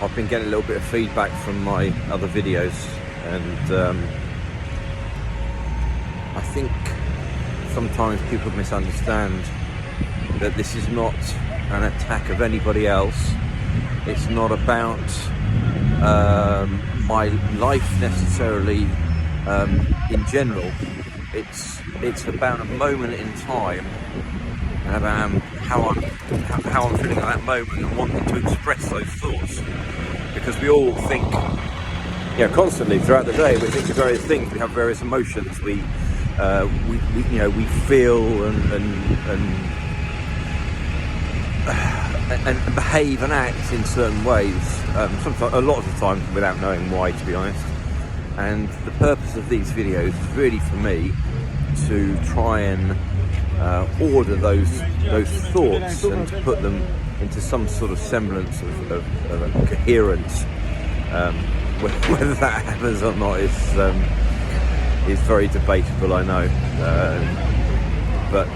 I've been getting a little bit of feedback from my other videos, and I think sometimes people misunderstand that this is not an attack of anybody else. It's not about my life necessarily in general. It's about a moment in time and about how I'm feeling at that moment and wanting to express those thoughts. Because we all think, constantly throughout the day, we think of various things. We have various emotions. We feel and behave and act in certain ways. Sometimes, a lot of the time, without knowing why, to be honest. And the purpose of these videos is really for me to try and order those thoughts and to put them into some sort of semblance of a coherence. Whether that happens or not is very debatable, I know, but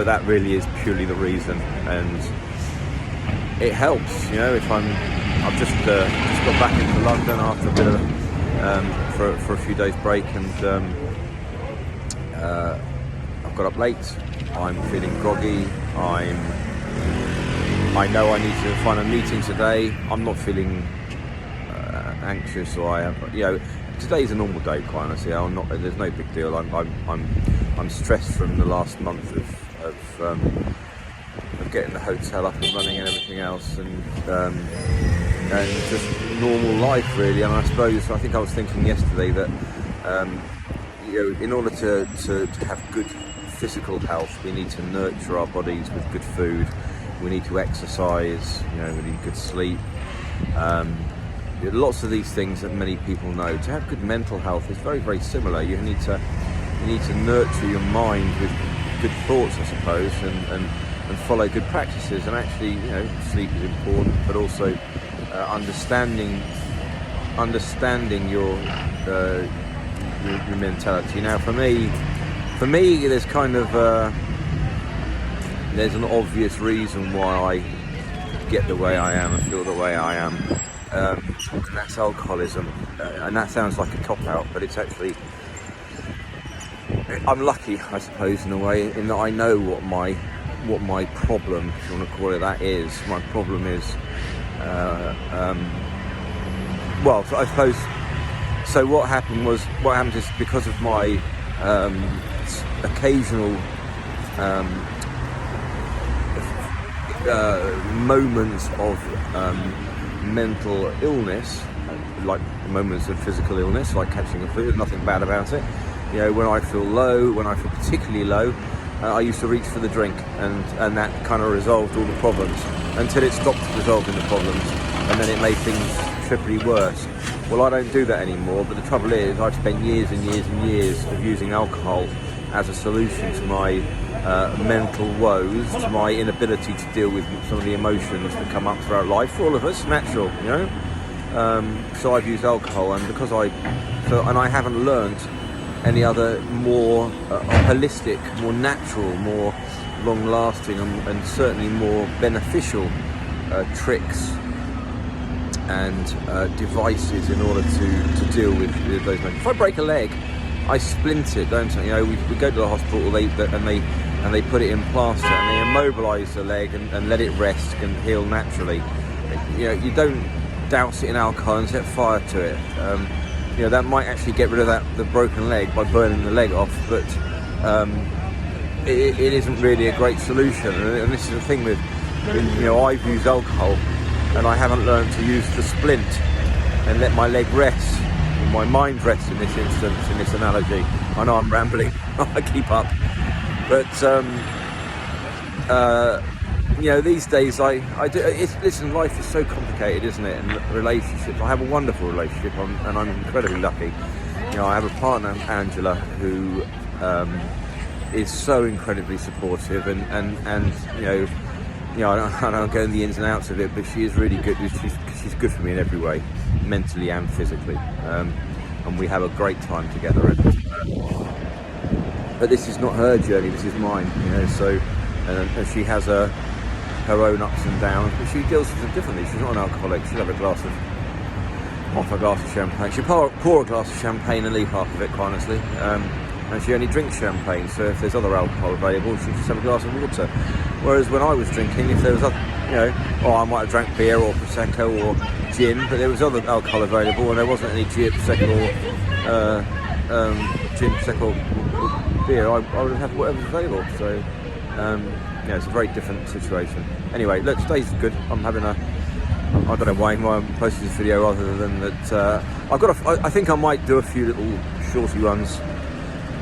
that really is purely the reason, and it helps. If I've just got back into London after a bit of for a few days break, and I've got up late. I'm feeling groggy. I know I need to find a meeting today. I'm not feeling anxious, or today's a normal day, quite honestly. There's no big deal. I'm stressed from the last month of getting the hotel up and running and everything else, and just normal life really. And I think I was thinking yesterday that in order to have good physical health, we need to nurture our bodies with good food. We need to exercise. We need good sleep. Lots of these things that many people know. To have good mental health is very, very similar. You need to nurture your mind with good thoughts, I suppose, and follow good practices. And actually, sleep is important, but also understanding your mentality. Now, for me, there's kind of there's an obvious reason why I get the way I am and feel the way I am. And that's alcoholism, and that sounds like a cop-out, but it's actually, I'm lucky, I suppose, in a way, in that I know what my problem, if you want to call it that, is. My problem is, so I suppose, so what happened is because of my occasional moments of mental illness, like moments of physical illness, like catching a flu. There's nothing bad about it. When I feel low, when I feel particularly low, I used to reach for the drink, and that kind of resolved all the problems until it stopped resolving the problems, and then it made things triply worse. Well, I don't do that anymore, but the trouble is I've spent years and years and years of using alcohol as a solution to my mental woes, to my inability to deal with some of the emotions that come up throughout life. For all of us, natural, So I've used alcohol, and because I haven't learned any other more holistic, more natural, more long-lasting, and certainly more beneficial tricks and devices in order to deal with those moments. If I break a leg, I splint it, don't I? We go to the hospital, and they put it in plaster, and they immobilise the leg and let it rest and heal naturally. You don't douse it in alcohol and set fire to it. That might actually get rid of the broken leg by burning the leg off, but it isn't really a great solution. And this is the thing with I've used alcohol, and I haven't learned to use the splint and let my leg rest, or my mind rest in this instance, in this analogy. I know I'm rambling. I keep up. But these days I do. Listen, life is so complicated, isn't it? And relationships. I have a wonderful relationship, and I'm incredibly lucky. I have a partner, Angela, who is so incredibly supportive, and I don't go into the ins and outs of it, but she is really good. She's good for me in every way, mentally and physically, and we have a great time together. But this is not her journey, this is mine, So and she has her own ups and downs, but she deals with them differently. She's not an alcoholic. She'll have a glass of champagne. She'll pour a glass of champagne and leave half of it, quite honestly. And she only drinks champagne, so if there's other alcohol available, she'll just have a glass of water. Whereas when I was drinking, if there was other, I might have drank beer or Prosecco or gin, but there was other alcohol available, and there wasn't any gin, Prosecco or beer, I would have whatever's available. So, it's a very different situation. Anyway, look, today's good. I'm having I don't know why I'm posting this video other than that. I think I might do a few little shorty ones,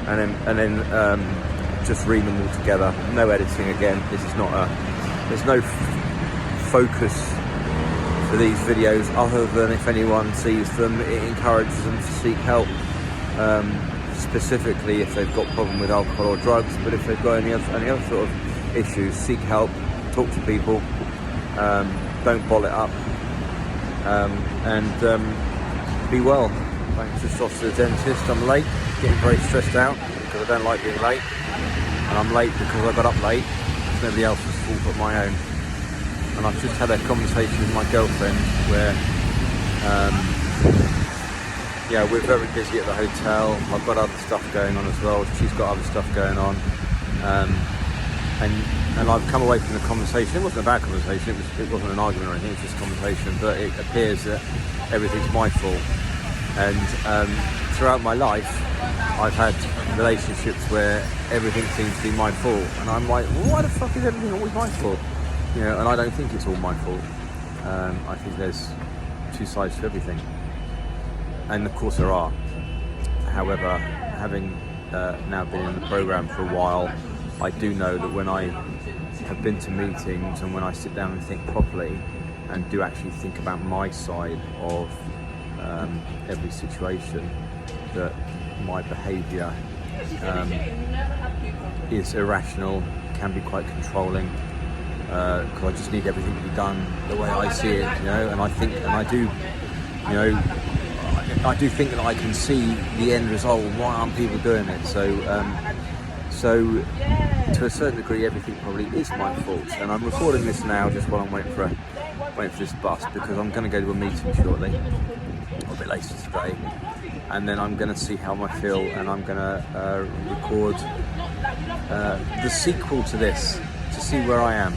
and then just read them all together. No editing again. This is not there's no focus for these videos other than if anyone sees them, it encourages them to seek help. Specifically if they've got a problem with alcohol or drugs, but if they've got any other sort of issues, seek help, talk to people, don't bottle it up, and be well. Thanks, just off to the dentist. I'm late, getting very stressed out because I don't like being late, and I'm late because I got up late. It's nobody else's fault but my own. And I've just had a conversation with my girlfriend where we're very busy at the hotel. I've got other stuff going on as well. She's got other stuff going on, and I've come away from the conversation. It wasn't a bad conversation. It wasn't an argument or anything. It's just a conversation. But it appears that everything's my fault. And throughout my life, I've had relationships where everything seems to be my fault, and I'm like, why the fuck is everything always my fault? And I don't think it's all my fault. I think there's two sides to everything. And of course there are. However, having now been in the programme for a while, I do know that when I have been to meetings and when I sit down and think properly and do actually think about my side of every situation, that my behaviour is irrational, can be quite controlling, because I just need everything to be done the way I see it, and I think, and I do, I do think that I can see the end result. Why aren't people doing it? So to a certain degree, everything probably is my fault. And I'm recording this now just while I'm waiting for this bus, because I'm going to go to a meeting shortly, a bit later today, and then I'm going to see how I feel, and I'm going to record the sequel to this to see where I am.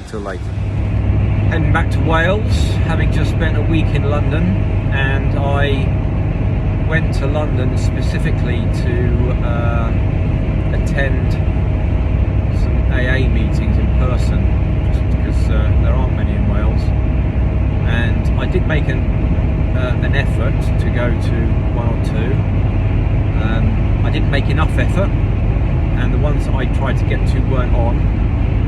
Until later. Heading back to Wales, having just spent a week in London, and I went to London specifically to attend some AA meetings in person, just because there aren't many in Wales, and I did make an effort to go to one or two. I didn't make enough effort, and the ones that I tried to get to weren't on,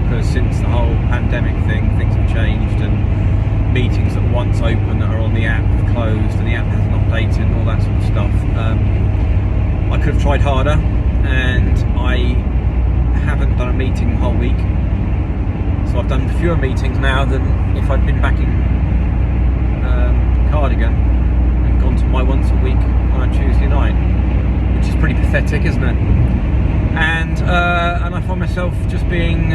because since the whole pandemic thing, things have changed, and meetings that once open that are on the app have closed, and the app hasn't updated and all that sort of stuff. I could have tried harder, and I haven't done a meeting the whole week, so I've done fewer meetings now than if I'd been back in Cardigan and gone to my once a week on a Tuesday night, which is pretty pathetic, isn't it? And I find myself just being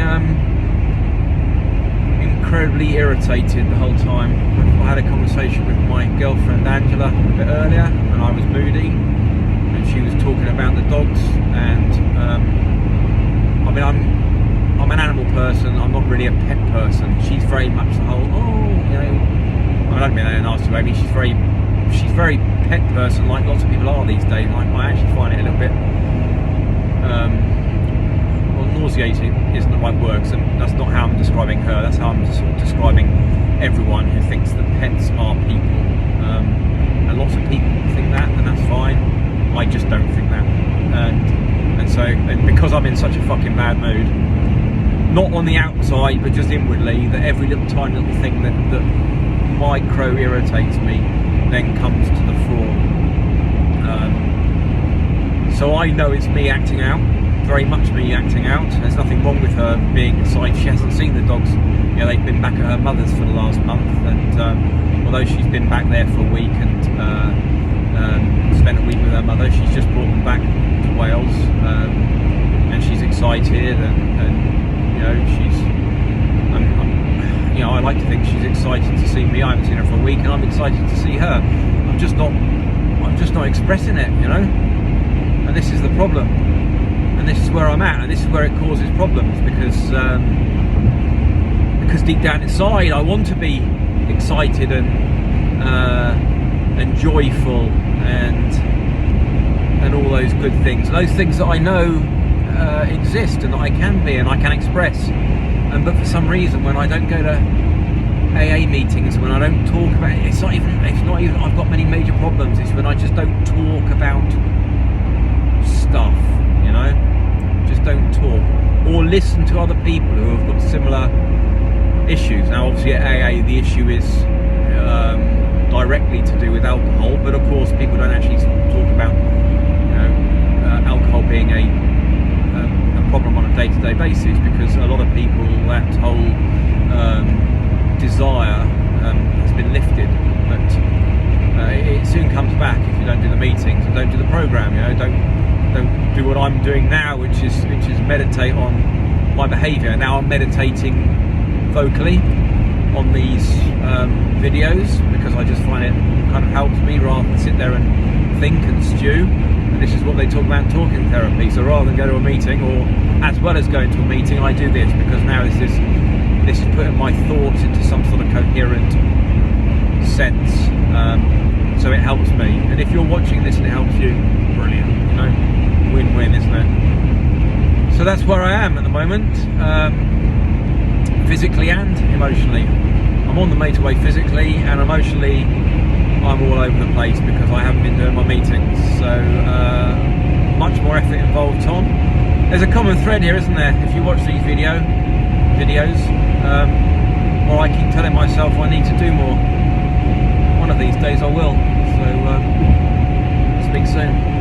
incredibly irritated the whole time. I had a conversation with my girlfriend Angela a bit earlier, and I was moody, and she was talking about the dogs, and I mean, I'm an animal person. I'm not really a pet person. She's very much the whole, I don't mean that in a nasty way. I mean, she's very pet person, like lots of people are these days. Like, I actually find it a little bit nauseating isn't the right word, because that's not how I'm describing her. That's how I'm sort of describing everyone who thinks that pets are people. And lots of people think that, and that's fine. I just don't think that. And because I'm in such a fucking bad mood, not on the outside, but just inwardly, that every tiny little thing that micro irritates me then comes to the fore. So I know it's me acting out, very much me acting out. There's nothing wrong with her being excited. She hasn't seen the dogs. They've been back at her mother's for the last month, and although she's been back there for a week and spent a week with her mother, she's just brought them back to Wales, and she's excited, and she's you know, I like to think she's excited to see me. I haven't seen her for a week, and I'm excited to see her. I'm just not expressing it, you know. And this is the problem. And this is where I'm at, and this is where it causes problems, because deep down inside I want to be excited and joyful and all those good things, those things that I know exist and that I can be and I can express. But for some reason, when I don't go to AA meetings, when I don't talk about it, it's not even I've got many major problems. It's when I just don't talk about stuff, you know, just don't talk or listen to other people who have got similar issues. Now obviously at AA the issue is directly to do with alcohol, but of course people don't actually talk about, you know, alcohol being a problem on a day-to-day basis, because a lot of people, that whole desire has been lifted, but it soon comes back if you don't do the meetings and don't do the program, you know, don't do what I'm doing now, which is meditate on my behaviour. Now I'm meditating vocally on these videos, because I just find it kind of helps me rather than sit there and think and stew. And this is what they talk about in talking therapy. So rather than go to a meeting, or as well as going to a meeting, I do this, because now this is putting my thoughts into some sort of coherent sense. So it helps me. And if you're watching this and it helps you, brilliant, you know, win-win, isn't it? So that's where I am at the moment. Physically and emotionally. I'm on the motorway physically, and emotionally I'm all over the place because I haven't been doing my meetings. So much more effort involved, Tom. There's a common thread here, isn't there? If you watch these videos, or I keep telling myself I need to do more. One of these days I will. So speak soon.